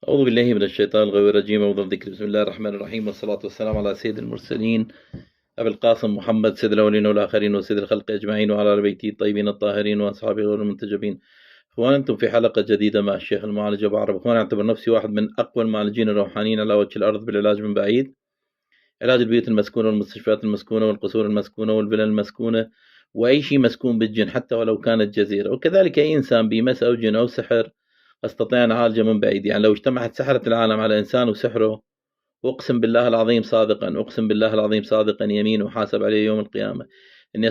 أعوذ بالله من الشيطان الرجيم وأفضل ذكر بسم الله الرحمن الرحيم والصلاة والسلام على سيد المرسلين أبي القاسم محمد سيد الأولين والآخرين وسيد الخلق أجمعين وعلى آل بيته الطيبين الطاهرين وأصحابه غير المنتجبين. إخوان أنتم في حلقة جديدة مع الشيخ المعالج أبو عرب. إخوان أعتبر نفسي واحد من أقوى المعالجين الروحانيين على وجه الأرض بالعلاج من بعيد، علاج البيوت المسكونة والمستشفيات المسكونة والقصور المسكونة والفلل المسكونة وأي شيء مسكون بالجن حتى ولو كانت جزيرة، وكذلك أي إنسان بمس أو جن أو سحر أستطيع أن أعالجه من بعيد. يعني لو اجتمعت سحرة العالم على إنسان وسحره، أقسم بالله العظيم صادقا، أقسم بالله العظيم صادقا يمين وحاسب عليه يوم القيامة، إني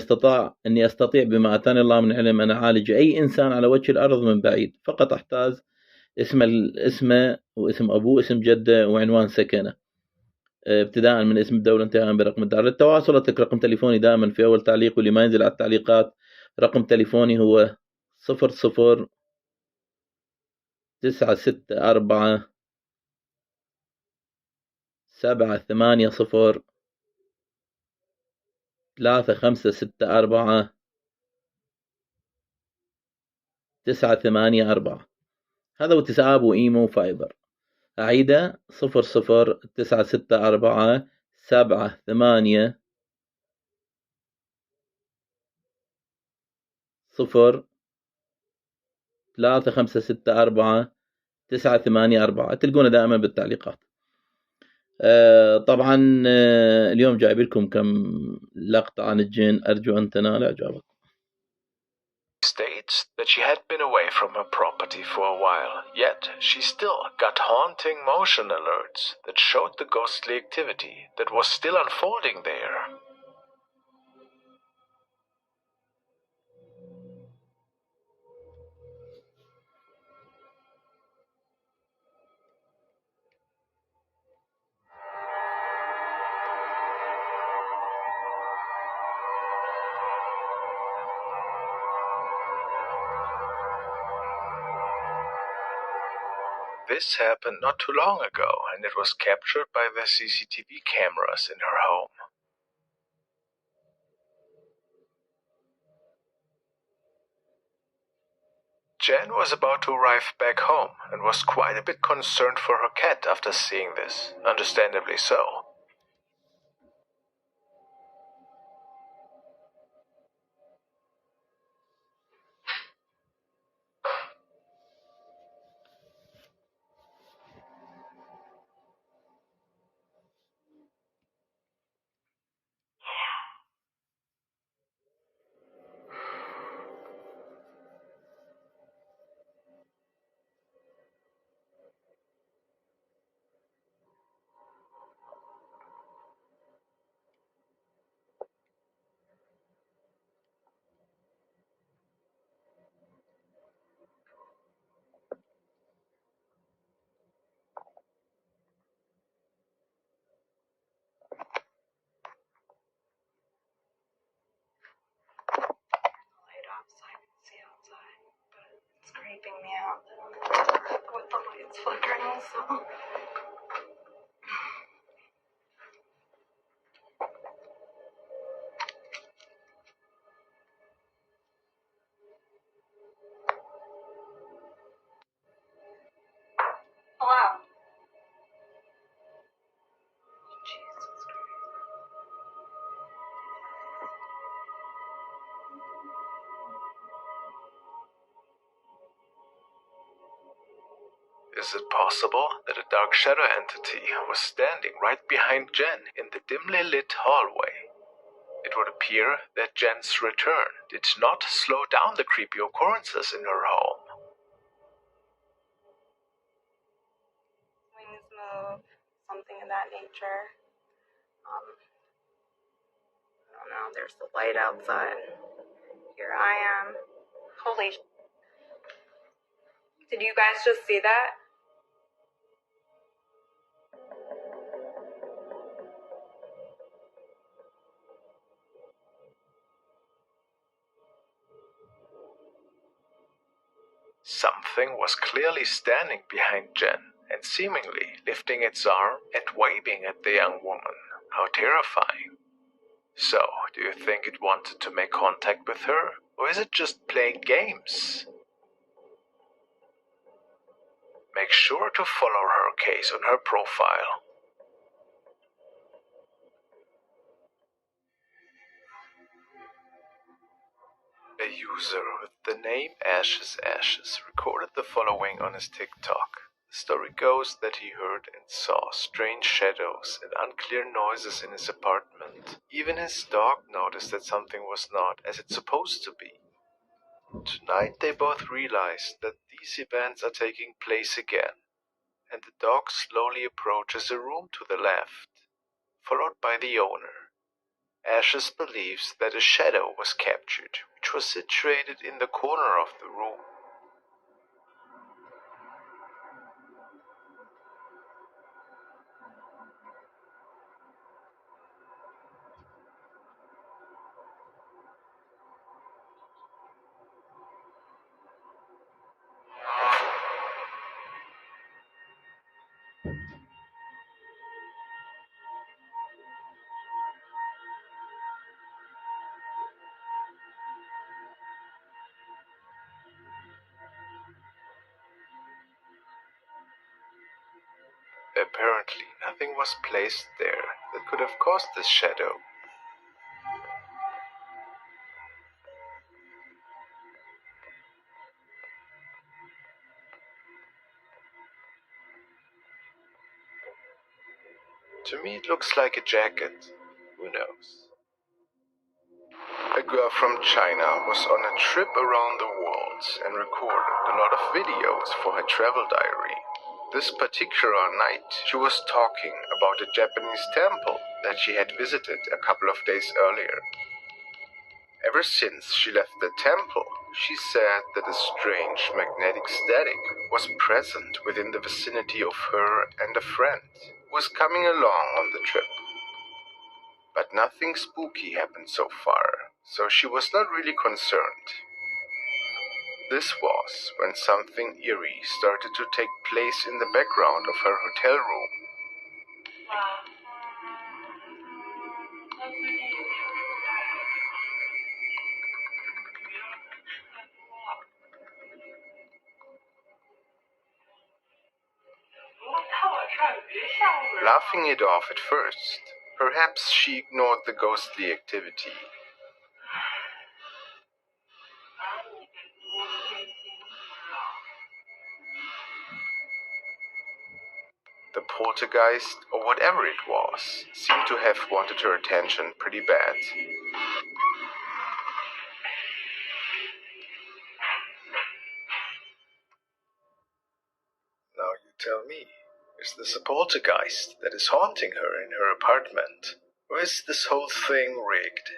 أستطيع بما أتاني الله من علم أن أعالج أي إنسان على وجه الأرض من بعيد. فقط أحتاج اسمه واسم أبوه، اسم جده، وعنوان سكنه، ابتداء من اسم الدولة انتهاء برقم الدار. للتواصل أترك رقم تليفوني دائما في أول تعليق، واللي ما ينزل على التعليقات رقم تليفوني هو 00 964 هذا واتساب وإيمو وفايبر. أعيده 00 964 تلقونه دائما بالتعليقات. طبعا اليوم جايب لكم كم لقطة عن الجن، أرجو أن تنال إعجابكم. States that she had been away from her property for a while, yet she still got haunting motion alerts that showed the ghostly activity that was still unfolding there. This happened not too long ago, and it was captured by the CCTV cameras in her home. Jen was about to arrive back home and was quite a bit concerned for her cat after seeing this, understandably so. Creeping me out with the lights flickering, so hello. Jesus Christ. Is it possible that a dark shadow entity was standing right behind Jen in the dimly lit hallway? It would appear that Jen's return did not slow down the creepy occurrences in her home. Wings move, something of that nature. I don't know, there's the light outside. Here I am. Holy sh**. Did you guys just see that? Something was clearly standing behind Jen and seemingly lifting its arm and waving at the young woman. How terrifying. So, do you think it wanted to make contact with her, or is it just playing games? Make sure to follow her case on her profile. A user with the name Ashes recorded the following on his TikTok. The story goes that he heard and saw strange shadows and unclear noises in his apartment. Even his dog noticed that something was not as it's supposed to be. Tonight they both realized that these events are taking place again, and the dog slowly approaches a room to the left, followed by the owner. Ashes believes that a shadow was captured, which was situated in the corner of the room. Apparently, nothing was placed there that could have caused this shadow. To me, it looks like a jacket. Who knows? A girl from China was on a trip around the world and recorded a lot of videos for her travel diary. This particular night, she was talking about a Japanese temple that she had visited a couple of days earlier. Ever since she left the temple, she said that a strange magnetic static was present within the vicinity of her and a friend who was coming along on the trip. But nothing spooky happened so far, so she was not really concerned. This was when something eerie started to take place in the background of her hotel room. Laughing it off at first, perhaps she ignored the ghostly activity. The poltergeist, or whatever it was, seemed to have wanted her attention pretty bad. Now you tell me, is this a poltergeist that is haunting her in her apartment? Or is this whole thing rigged?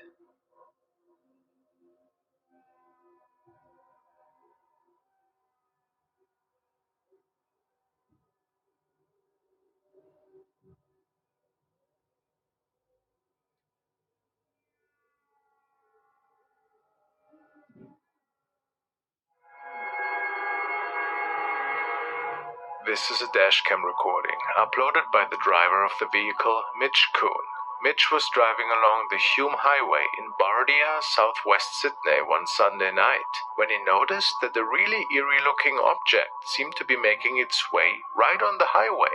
This is a dashcam recording, uploaded by the driver of the vehicle, Mitch Kuhn. Mitch was driving along the Hume Highway in Bardia, southwest Sydney one Sunday night, when he noticed that a really eerie-looking object seemed to be making its way right on the highway.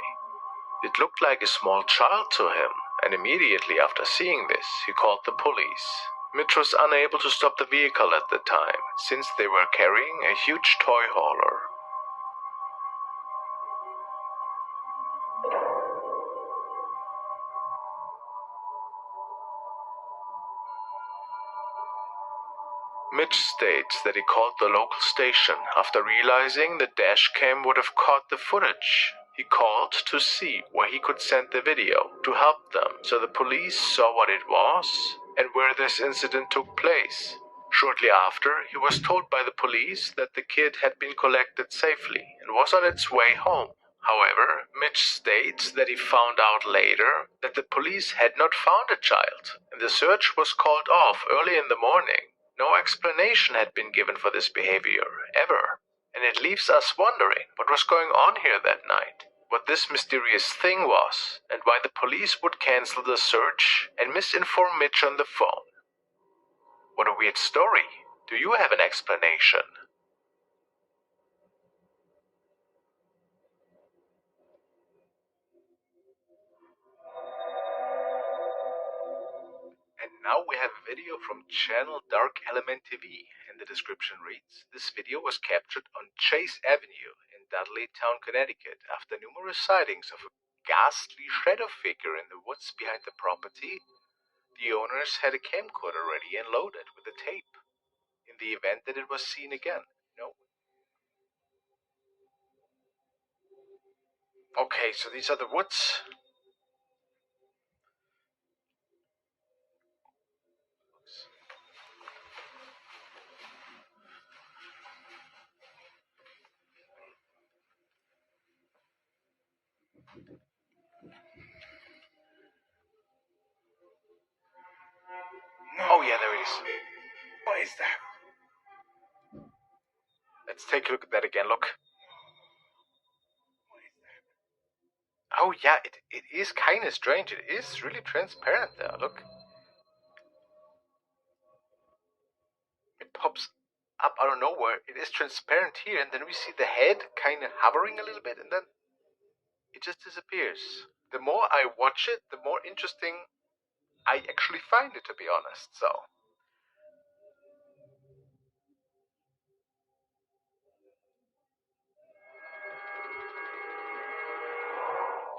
It looked like a small child to him, and immediately after seeing this, he called the police. Mitch was unable to stop the vehicle at the time, since they were carrying a huge toy hauler. Mitch states that he called the local station after realizing the dashcam would have caught the footage. He called to see where he could send the video to help them, so the police saw what it was and where this incident took place. Shortly after, he was told by the police that the kid had been collected safely and was on its way home. However, Mitch states that he found out later that the police had not found a child, and the search was called off early in the morning. No explanation had been given for this behavior, ever, and it leaves us wondering what was going on here that night, what this mysterious thing was, and why the police would cancel the search and misinform Mitch on the phone. What a weird story. Do you have an explanation? And now we have a video from channel Dark Element TV, and the description reads, "This video was captured on Chase Avenue in Dudleytown, Connecticut, after numerous sightings of a ghastly shadow figure in the woods behind the property. The owners had a camcorder ready and loaded with the tape, in the event that it was seen again." No. Okay, so these are the woods. Oh yeah, there it is. What is that? Let's take a look at that again, look. Oh yeah, it is kind of strange. It is really transparent there, look. It pops up out of nowhere. It is transparent here, and then we see the head kind of hovering a little bit, and then it just disappears. The more I watch it, the more interesting I actually find it, to be honest, so.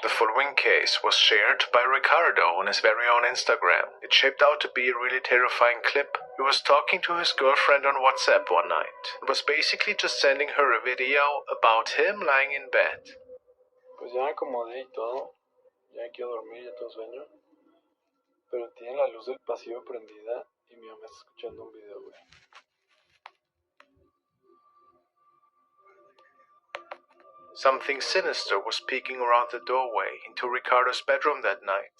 The following case was shared by Ricardo on his very own Instagram. It shaped out to be a really terrifying clip. He was talking to his girlfriend on WhatsApp one night and was basically just sending her a video about him lying in bed. Pues ya me acomodé y todo, ya quiero dormir, ya tengo sueño, pero tiene la luz del pasillo prendida y mi mamá está escuchando un video, güey. Something sinister was peeking around the doorway into Ricardo's bedroom that night.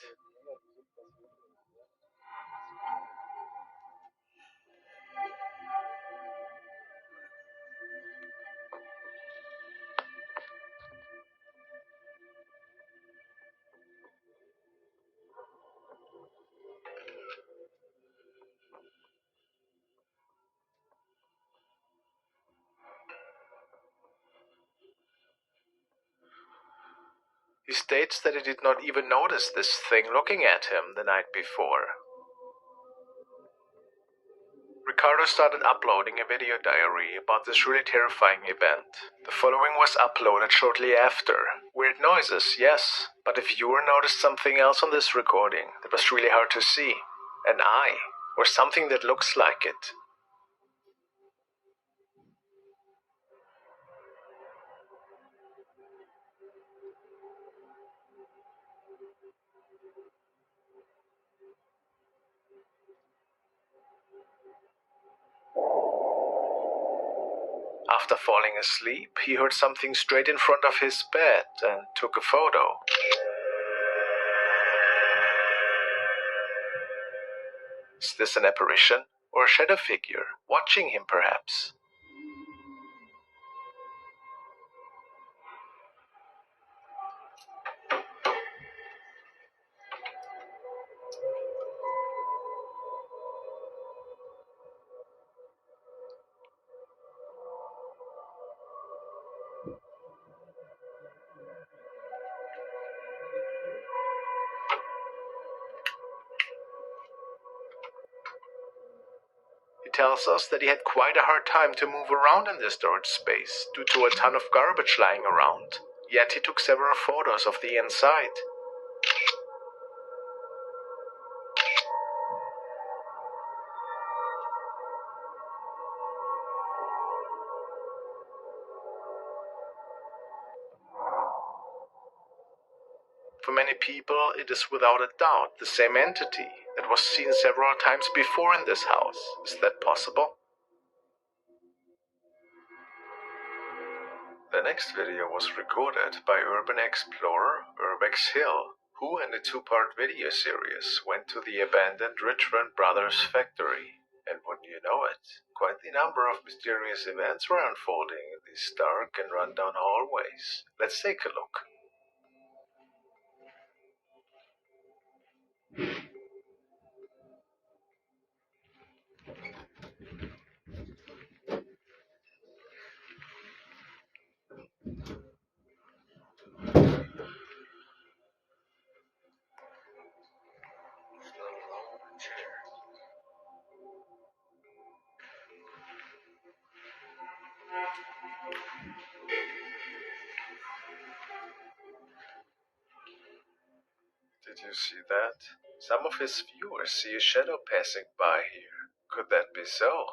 He states that he did not even notice this thing looking at him the night before. Ricardo started uploading a video diary about this really terrifying event. The following was uploaded shortly after. Weird noises, yes, but a viewer noticed something else on this recording that was really hard to see. An eye, or something that looks like it. After falling asleep, he heard something straight in front of his bed and took a photo. Is this an apparition or a shadow figure watching him, perhaps? He tells us that he had quite a hard time to move around in this storage space due to a ton of garbage lying around. Yet he took several photos of the inside. For many people, it is without a doubt the same entity that was seen several times before in this house. Is that possible? The next video was recorded by urban explorer Urbex Hill, who in a two-part video series went to the abandoned Richmond Brothers factory. And wouldn't you know it, quite the number of mysterious events were unfolding in these dark and run-down hallways. Let's take a look. Did you see that? Some of his viewers see a shadow passing by here. Could that be so?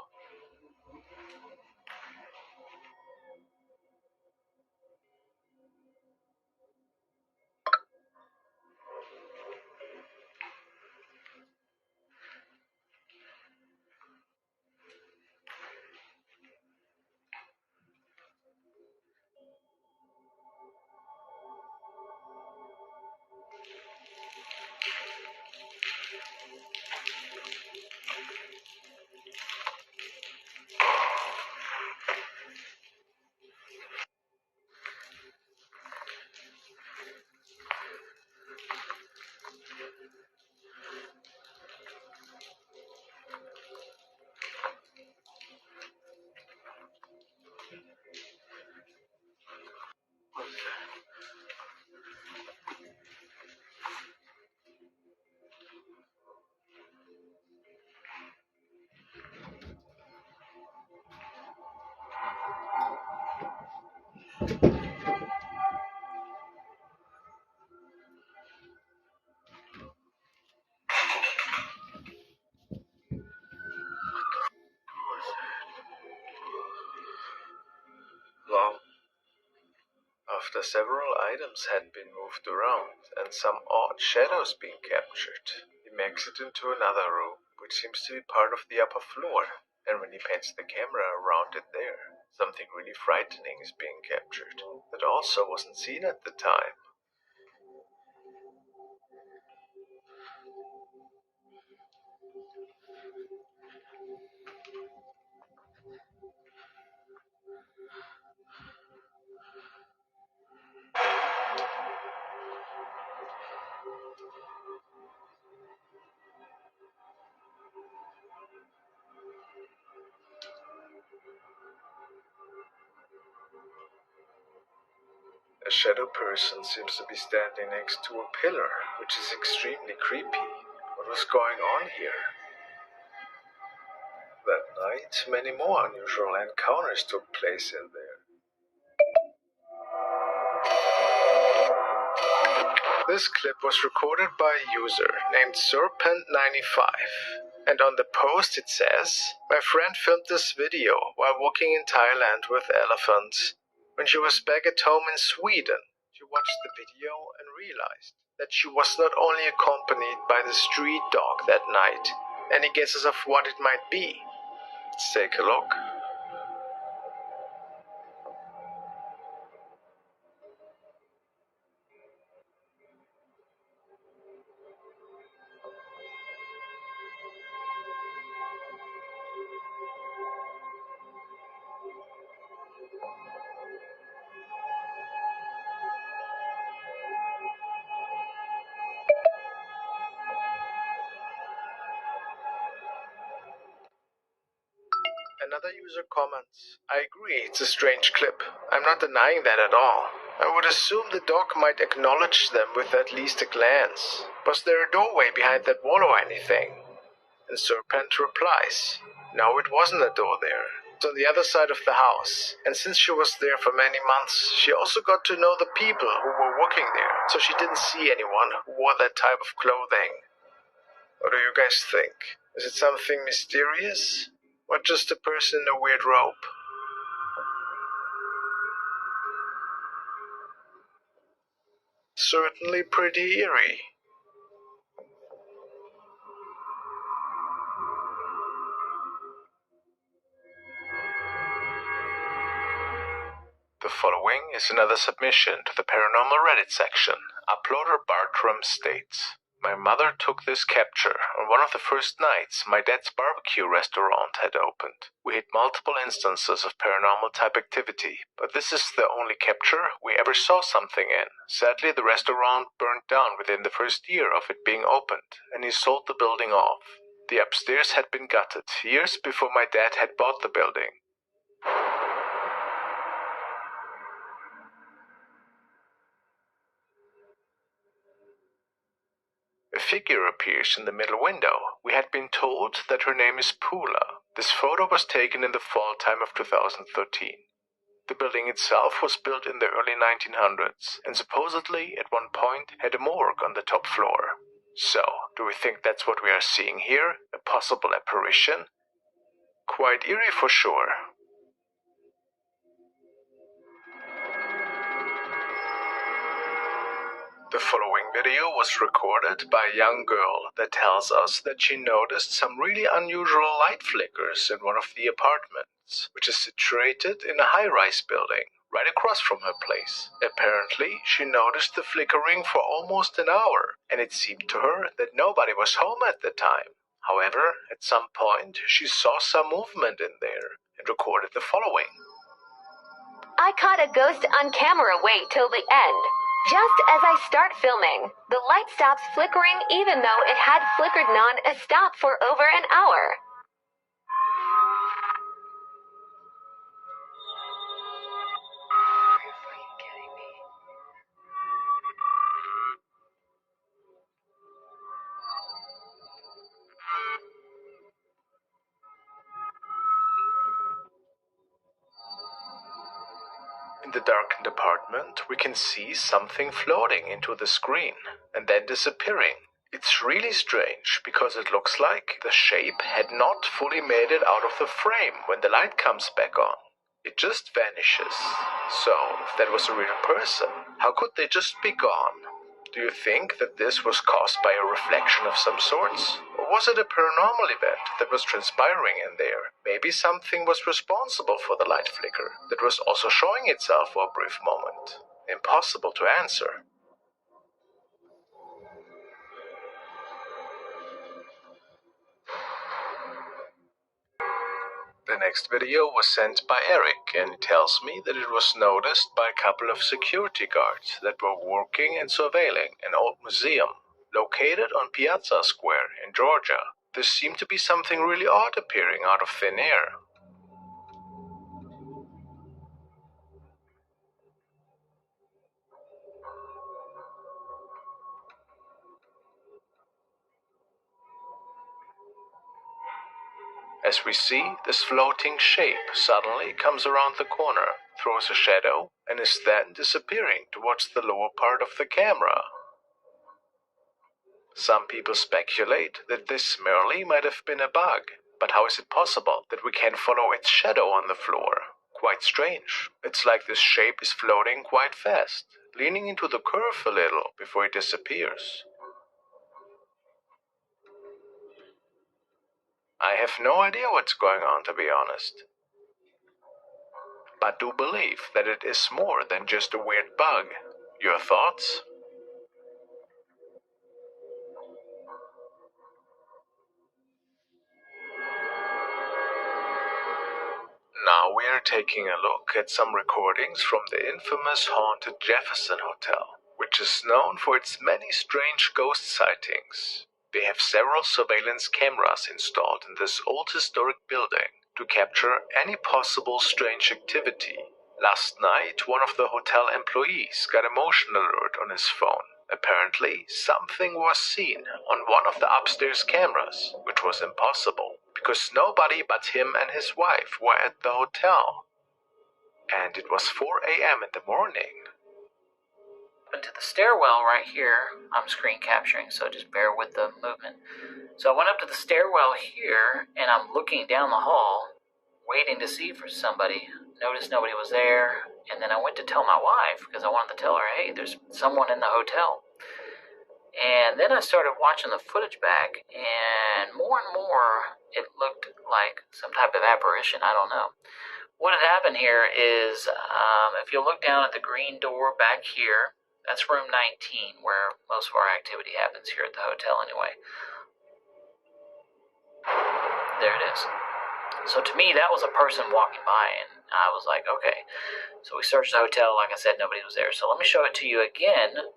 Well, after several items had been moved around and some odd shadows being captured, he makes it into another room, which seems to be part of the upper floor. And when he pans the camera around it there, something really frightening is being captured that also wasn't seen at the time. A shadow person seems to be standing next to a pillar, which is extremely creepy. What was going on here? That night, many more unusual encounters took place in there. This clip was recorded by a user named Serpent95, and on the post it says, "My friend filmed this video while walking in Thailand with elephants. When she was back at home in Sweden, she watched the video and realized that she was not only accompanied by the street dog that night. Any guesses of what it might be? Let's take a look." Another user comments, "I agree, it's a strange clip. I'm not denying that at all. I would assume the dog might acknowledge them with at least a glance. Was there a doorway behind that wall or anything?" And Serpent replies, "No, it wasn't a door there. It's on the other side of the house. And since she was there for many months, she also got to know the people who were working there, so she didn't see anyone who wore that type of clothing." What do you guys think? Is it something mysterious? Or just a person in a weird robe? Certainly pretty eerie. The following is another submission to the Paranormal Reddit section. Uploader Bartram states, "My mother took this capture on one of the first nights my dad's barbecue restaurant had opened. We had multiple instances of paranormal type activity, but this is the only capture we ever saw something in. Sadly, the restaurant burned down within the first year of it being opened, and he sold the building off. The upstairs had been gutted years before my dad had bought the building. A figure appears in the middle window. We had been told that her name is Pula. This photo was taken in the fall time of 2013. The building itself was built in the early 1900s and supposedly at one point had a morgue on the top floor. So, do we think that's what we are seeing here? A possible apparition? Quite eerie for sure. The following video was recorded by a young girl that tells us that she noticed some really unusual light flickers in one of the apartments, which is situated in a high-rise building right across from her place. Apparently, she noticed the flickering for almost an hour, and it seemed to her that nobody was home at the time. However, at some point, she saw some movement in there and recorded the following. I caught a ghost on camera. Wait till the end. Just as I start filming, the light stops flickering even though it had flickered non-stop for over an hour. In the darkened apartment, we can see something floating into the screen and then disappearing. It's really strange because it looks like the shape had not fully made it out of the frame when the light comes back on. It just vanishes. So, if that was a real person, how could they just be gone? Do you think that this was caused by a reflection of some sorts? Or was it a paranormal event that was transpiring in there? Maybe something was responsible for the light flicker that was also showing itself for a brief moment. Impossible to answer. The next video was sent by Eric and tells me that it was noticed by a couple of security guards that were working and surveilling an old museum located on Piazza Square in Georgia. There seemed to be something really odd appearing out of thin air. As we see, this floating shape suddenly comes around the corner, throws a shadow, and is then disappearing towards the lower part of the camera. Some people speculate that this merely might have been a bug, but how is it possible that we can follow its shadow on the floor? Quite strange. It's like this shape is floating quite fast, leaning into the curve a little before it disappears. I have no idea what's going on, to be honest. But do believe that it is more than just a weird bug. Your thoughts? Now we are taking a look at some recordings from the infamous haunted Jefferson Hotel, which is known for its many strange ghost sightings. They have several surveillance cameras installed in this old historic building to capture any possible strange activity. Last night, one of the hotel employees got a motion alert on his phone. Apparently, something was seen on one of the upstairs cameras, which was impossible, because nobody but him and his wife were at the hotel. And it was 4 a.m. in the morning. Into the stairwell right here. I'm screen capturing, so just bear with the movement. So I went up to the stairwell here, and I'm looking down the hall, waiting to see for somebody. Noticed nobody was there, and then I went to tell my wife, because I wanted to tell her, hey, there's someone in the hotel. And then I started watching the footage back, and more it looked like some type of apparition. I don't know. What had happened here is, if you look down at the green door back here, that's room 19, where most of our activity happens here at the hotel anyway. There it is. So to me, that was a person walking by, and I was like, okay. So we searched the hotel. Like I said, nobody was there. So let me show it to you again.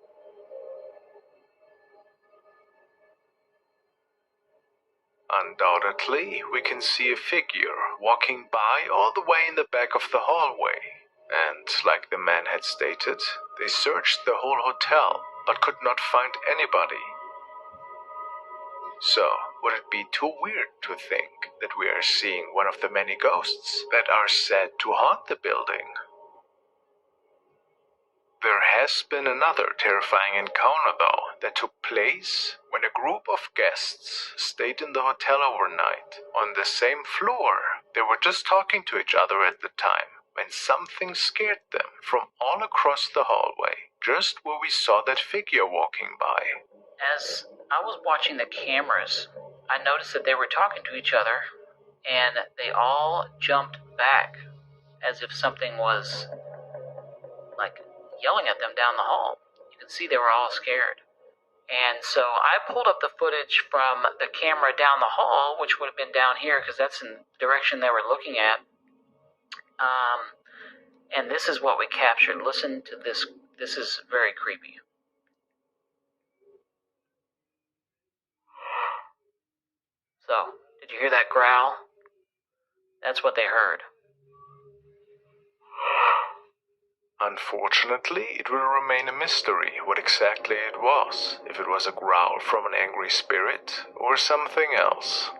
Undoubtedly, we can see a figure walking by all the way in the back of the hallway. And, like the man had stated, they searched the whole hotel, but could not find anybody. So, would it be too weird to think that we are seeing one of the many ghosts that are said to haunt the building? There has been another terrifying encounter, though, that took place when when a group of guests stayed in the hotel overnight on the same floor. They were just talking to each other at the time when something scared them from all across the hallway, just where we saw that figure walking by. As I was watching the cameras, I noticed that they were talking to each other, and they all jumped back as if something was, like, yelling at them down the hall. You could see they were all scared. And so I pulled up the footage from the camera down the hall, which would have been down here because that's in the direction they were looking at. And this is what we captured. Listen to this. This is very creepy. So, did you hear that growl? That's what they heard. Unfortunately, it will remain a mystery what exactly it was, if it was a growl from an angry spirit or something else.